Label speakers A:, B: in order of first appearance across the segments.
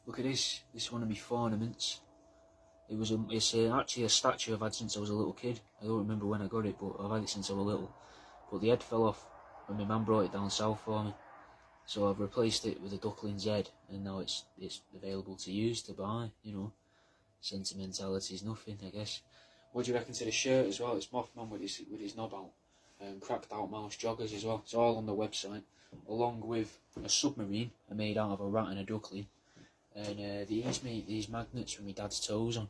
A: Look at this. This is one of my ornaments. It's actually a statue I've had since I was a little kid. I don't remember when I got it, but I've had it since I was little. But the head fell off when my mum brought it down south for me. So I've replaced it with a duckling's head, and now it's available to use, to buy, you know. Sentimentality is nothing, I guess. What do you reckon to the shirt as well? It's Mothman with his knob out. Cracked out mouse joggers as well. It's all on the website, along with a submarine I made out of a rat and a duckling. And these magnets with my dad's toes on.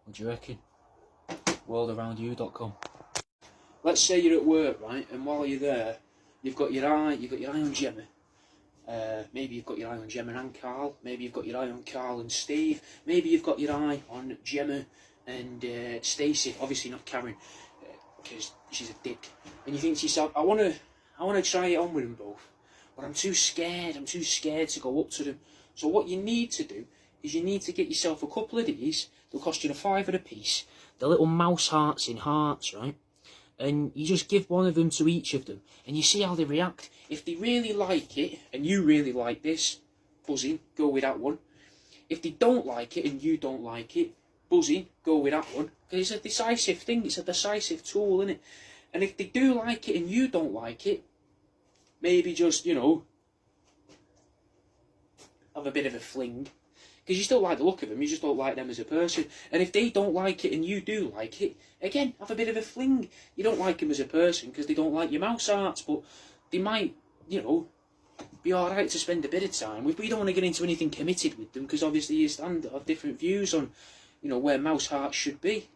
A: What do you reckon? worldaroundyou.com. Let's say you're at work, right, and while you're there, you've got your eye on Gemma. Maybe you've got your eye on Gemma and Carl. Maybe you've got your eye on Carl and Steve. Maybe you've got your eye on Gemma and Stacey. Obviously not Karen, because she's a dick. And you think to yourself, I want to try it on with them both, but I'm too scared. I'm too scared to go up to them. So what you need to do is you need to get yourself a couple of these. They'll cost you £5 a piece. The little mouse hearts in hearts, right? And you just give one of them to each of them, and you see how they react. If they really like it, and you really like this, buzzing, go with that one. If they don't like it, and you don't like it, buzzing, go with that one. Because it's a decisive thing, it's a decisive tool, isn't it? And if they do like it, and you don't like it, maybe just, you know, have a bit of a fling. Because you still like the look of them, you just don't like them as a person. And if they don't like it and you do like it, again, have a bit of a fling. You don't like them as a person because they don't like your mouse arts, but they might, you know, be alright to spend a bit of time with. But you don't want to get into anything committed with them because obviously you stand have different views on, you know, where mouse hearts should be.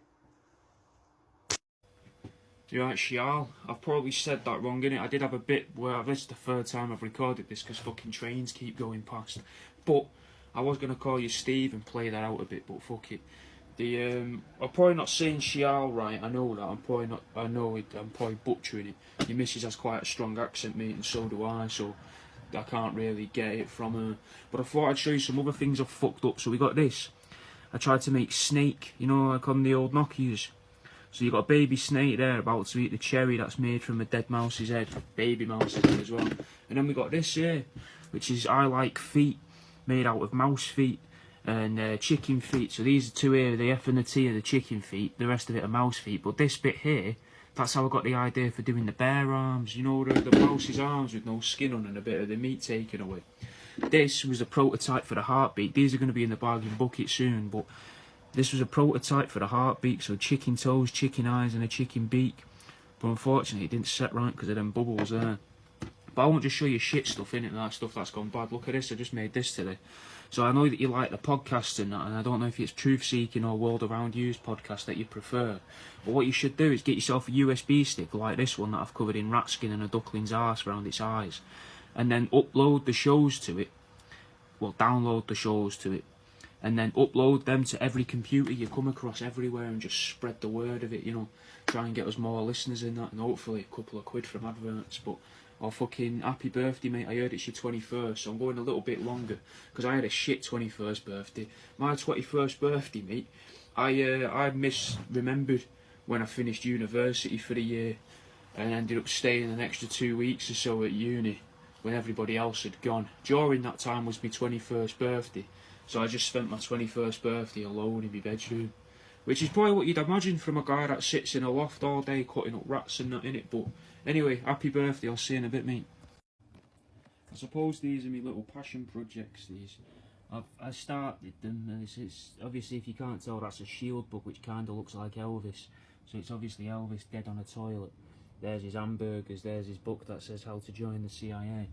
A: You're right, Shial. I've probably said that wrong, innit? I did have a bit where this is the third time I've recorded this because fucking trains keep going past. But I was going to call you Steve and play that out a bit, but fuck it. I'm probably not saying Shial right, I know that. I'm probably butchering it. Your missus has quite a strong accent, mate, and so do I, so I can't really get it from her. But I thought I'd show you some other things I've fucked up. So we got this. I tried to make snake, you know, like on the old Nokias. So you got a baby snake there about to eat the cherry that's made from a dead mouse's head, baby mouse's head as well. And then we got this here, which is I like feet, made out of mouse feet and chicken feet. So these are two here, the F and the T are the chicken feet, the rest of it are mouse feet. But this bit here, that's how I got the idea for doing the bear arms, you know, the mouse's arms with no skin on and a bit of the meat taken away. This was a prototype for the heartbeat. These are going to be in the bargain bucket soon, but this was a prototype for the heartbeat, so chicken toes, chicken eyes and a chicken beak. But unfortunately it didn't set right because of them bubbles there. But I won't just show you shit stuff in it and that stuff that's gone bad. Look at this, I just made this today. So I know that you like the podcast and that, and I don't know if it's Truth Seeking or World Around You's podcast that you prefer. But what you should do is get yourself a USB stick like this one that I've covered in rat skin and a duckling's arse around its eyes. And then upload the shows to it. Well, download the shows to it. And then upload them to every computer you come across everywhere and just spread the word of it, you know. Try and get us more listeners in that and hopefully a couple of quid from adverts. But fucking happy birthday, mate. I heard it's your 21st, so I'm going a little bit longer because I had a shit 21st birthday. My 21st birthday, mate, I misremembered when I finished university for the year and ended up staying an extra 2 weeks or so at uni when everybody else had gone. During that time was my 21st birthday, so I just spent my 21st birthday alone in my bedroom, which is probably what you'd imagine from a guy that sits in a loft all day cutting up rats and that in it. But anyway, happy birthday, I'll see you in a bit, mate. I suppose these are my little passion projects, these. I started them, and it's obviously, if you can't tell, that's a shield book which kind of looks like Elvis. So it's obviously Elvis dead on a toilet. There's his hamburgers, there's his book that says how to join the CIA.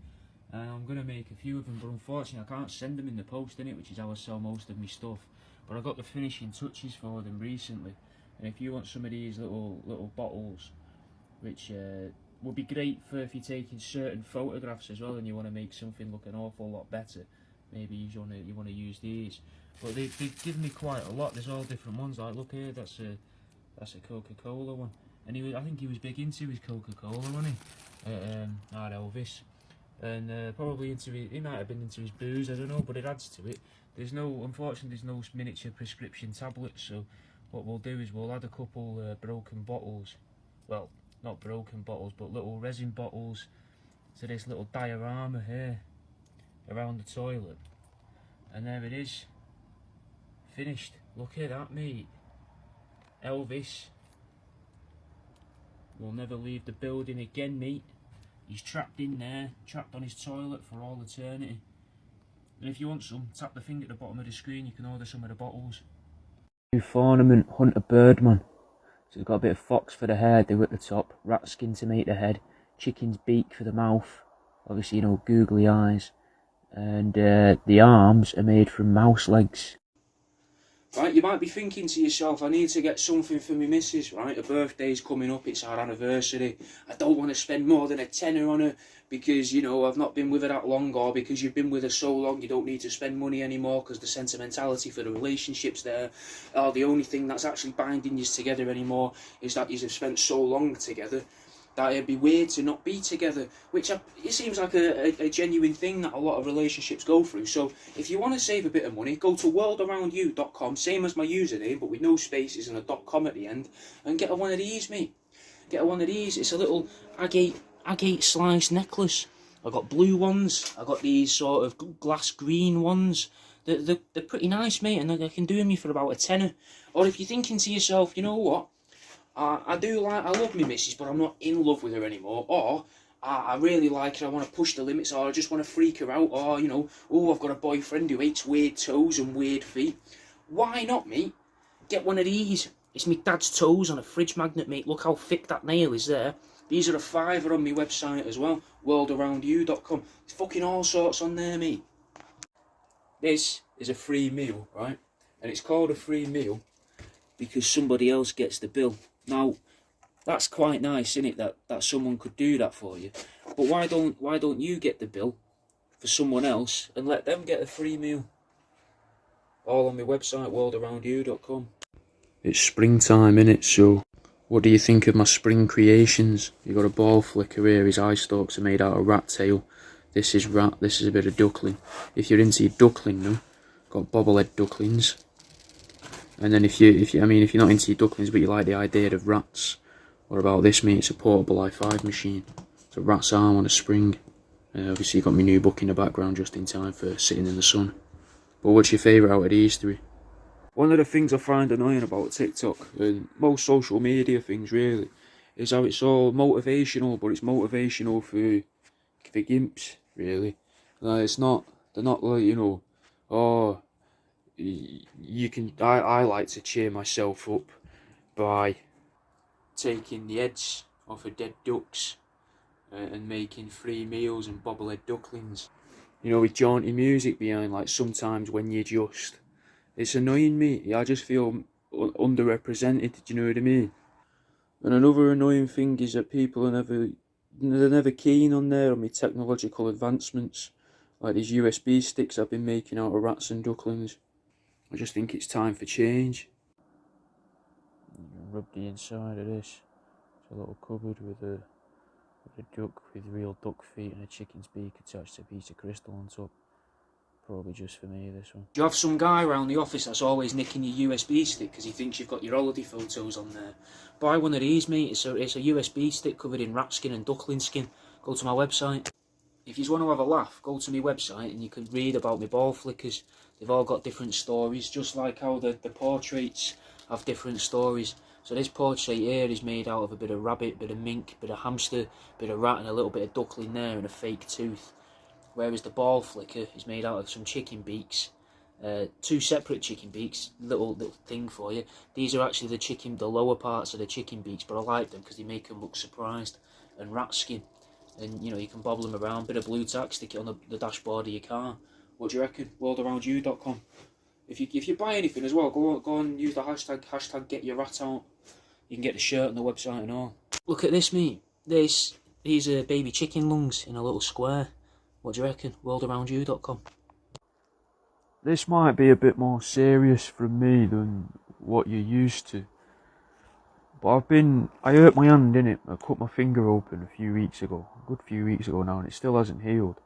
A: I'm going to make a few of them, but unfortunately I can't send them in the post, innit, which is how I sell most of my stuff. But I got the finishing touches for them recently, and if you want some of these little bottles, which would be great for if you're taking certain photographs as well and you want to make something look an awful lot better, maybe you want to use these. But they've given me quite a lot. There's all different ones. Like, look here, that's a Coca-Cola one, and I think he was big into his Coca-Cola, wasn't he? Elvis, and probably he might have been into his booze, I don't know, but it adds to it. Unfortunately, there's no miniature prescription tablets, so what we'll do is we'll add a couple broken bottles, well, not broken bottles, but little resin bottles to this little diorama here around the toilet. And there it is. Finished. Look at that, mate. Elvis will never leave the building again, mate. He's trapped in there, trapped on his toilet for all eternity. And if you want some, tap the thing at the bottom of the screen, you can order some of the bottles. New ornament, Hunter Birdman. So it's got a bit of fox for the hairdo at the top, rat skin to make the head, chicken's beak for the mouth, obviously, you know, googly eyes, and the arms are made from mouse legs. Right, you might be thinking to yourself, I need to get something for my missus, right? Her birthday's coming up, it's our anniversary. I don't want to spend more than a tenner on her because, you know, I've not been with her that long, or because you've been with her so long you don't need to spend money anymore because the sentimentality for the relationship's there. Or the only thing that's actually binding you together anymore is that you have spent so long together that it'd be weird to not be together, which it seems like a genuine thing that a lot of relationships go through. So if you want to save a bit of money, go to worldaroundyou.com, same as my username, but with no spaces and a .com at the end, and get one of these, mate. Get one of these. It's a little agate slice necklace. I got blue ones. I got these sort of glass green ones. They're pretty nice, mate, and they can do me for about a tenner. Or if you're thinking to yourself, you know what? I love my missus, but I'm not in love with her anymore. Or I really like her, I want to push the limits, or I just want to freak her out. Or, you know, oh, I've got a boyfriend who hates weird toes and weird feet. Why not, mate? Get one of these. It's me dad's toes on a fridge magnet, mate. Look how thick that nail is there. These are a £5 on my website as well, worldaroundyou.com. There's fucking all sorts on there, mate. This is a free meal, right? And it's called a free meal because somebody else gets the bill. Now, that's quite nice, isn't it, that someone could do that for you? But why don't you get the bill for someone else and let them get a free meal? All on my website, worldaroundyou.com. It's springtime, innit? So what do you think of my spring creations? You got a ball flicker here. His eye stalks are made out of rat tail. This is rat. This is a bit of duckling. If you're into your duckling now, got bobblehead ducklings. And then if you're not into your ducklings but you like the idea of rats, what about this, mate? It's a portable i5 machine. It's a rat's arm on a spring. Obviously you've got my new book in the background just in time for sitting in the sun. But what's your favourite out of these three? One of the things I find annoying about TikTok and most social media things really is how it's all motivational, but it's motivational for gimps really. Like they're not like, you know, oh, you can. I like to cheer myself up by taking the heads off of dead ducks and making free meals and bobblehead ducklings. You know, with jaunty music behind, like sometimes when you just... It's annoying me. I just feel underrepresented, do you know what I mean? And another annoying thing is that people are never keen on there on my technological advancements. Like these USB sticks I've been making out of rats and ducklings. I just think it's time for change. Rub the inside of this. It's a little cupboard with a duck with real duck feet and a chicken's beak attached to a piece of crystal on top. Probably just for me, this one. Do you have some guy around the office that's always nicking your USB stick because he thinks you've got your holiday photos on there? Buy one of these, mate. It's a USB stick covered in rat skin and duckling skin. Go to my website. If you want to have a laugh, go to my website and you can read about my ball flickers. They've all got different stories, just like how the portraits have different stories. So this portrait here is made out of a bit of rabbit, bit of mink, bit of hamster, bit of rat and a little bit of duckling there and a fake tooth. Whereas the ball flicker is made out of some chicken beaks, two separate chicken beaks, little thing for you. These are actually the lower parts of the chicken beaks, but I like them because they make them look surprised. And rat skin. And you know, you can bobble them around, bit of blue tack, stick it on the dashboard of your car. What do you reckon? worldaroundyou.com. If you buy anything as well, go and use the hashtag get your rat out. You can get the shirt on the website and all. Look at this, mate. These are baby chicken lungs in a little square. What do you reckon? worldaroundyou.com. This might be a bit more serious from me than what you're used to. But I hurt my hand, innit? I cut my finger open a good few weeks ago now, and it still hasn't healed.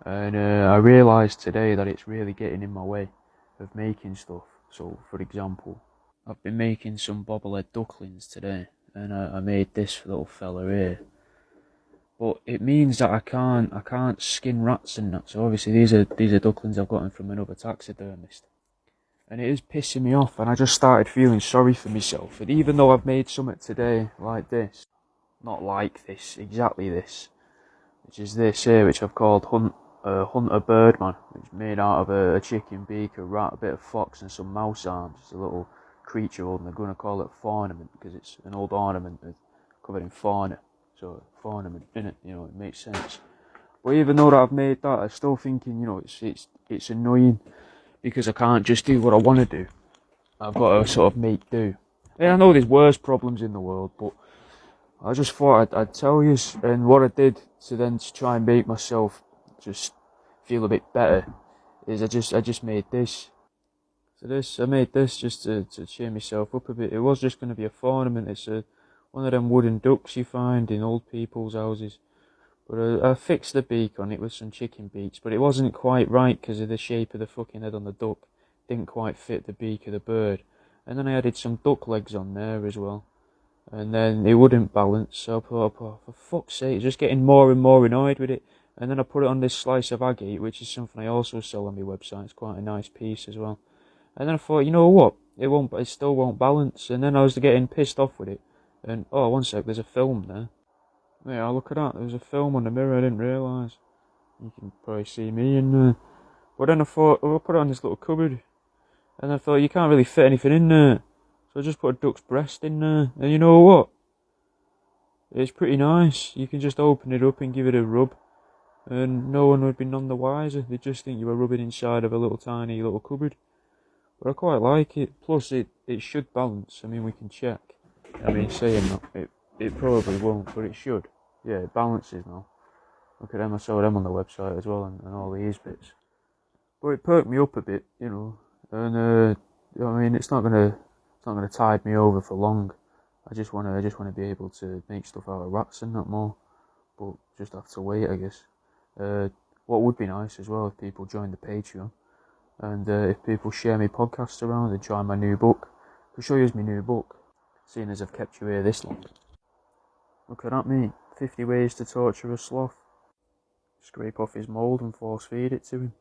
A: And I realised today that it's really getting in my way of making stuff. So, for example, I've been making some bobblehead ducklings today, and I made this little fella here. but it means that I can't skin rats and that. So obviously these are ducklings I've gotten from another taxidermist, and it is pissing me off. And I just started feeling sorry for myself. And even though I've made something today like this, not like this, exactly this, which is this here, which I've called Hunter Birdman, which is made out of a chicken beak, a rat, a bit of fox, and some mouse arms. It's a little creature, and they're going to call it ornament because it's an old ornament covered in fauna. So ornament in it, you know, it makes sense. But even though that I've made that, I'm still thinking, you know, it's annoying because I can't just do what I want to do. I've got to sort of make do. And I know there's worse problems in the world, but I just thought I'd tell you. And what I did to try and make myself just feel a bit better is I just made this. So I made this just to cheer myself up a bit. It was just going to be a ornament. It's one of them wooden ducks you find in old people's houses. But I fixed the beak on it with some chicken beaks, but it wasn't quite right because of the shape of the fucking head on the duck. Didn't quite fit the beak of the bird. And then I added some duck legs on there as well. And then it wouldn't balance, so I thought, oh, for fuck's sake, just getting more and more annoyed with it. And then I put it on this slice of agate, which is something I also sell on my website. It's quite a nice piece as well. And then I thought, you know what, it still won't balance. And then I was getting pissed off with it. And, oh, one sec, there's a film there. Yeah, look at that, there's a film on the mirror, I didn't realise. You can probably see me in there. But then I thought, oh, I'll put it on this little cupboard. And I thought, you can't really fit anything in there. So I just put a duck's breast in there. And you know what? It's pretty nice. You can just open it up and give it a rub. And no one would be none the wiser. They'd just think you were rubbing inside of a little tiny little cupboard. But I quite like it. Plus it should balance. I mean, we can check. I mean, saying that, it probably won't, but it should. Yeah, it balances now. Look at them, I saw them on the website as well, and all these bits. But it perked me up a bit, you know. And I mean, it's not gonna tide me over for long. I just wanna be able to make stuff out of rats and that more. But just have to wait, I guess. What would be nice as well if people join the Patreon, and if people share my podcasts around and try my new book. I'll show you my new book, seeing as I've kept you here this long. Look at that, mate. 50 ways to torture a sloth. Scrape off his mould and force feed it to him.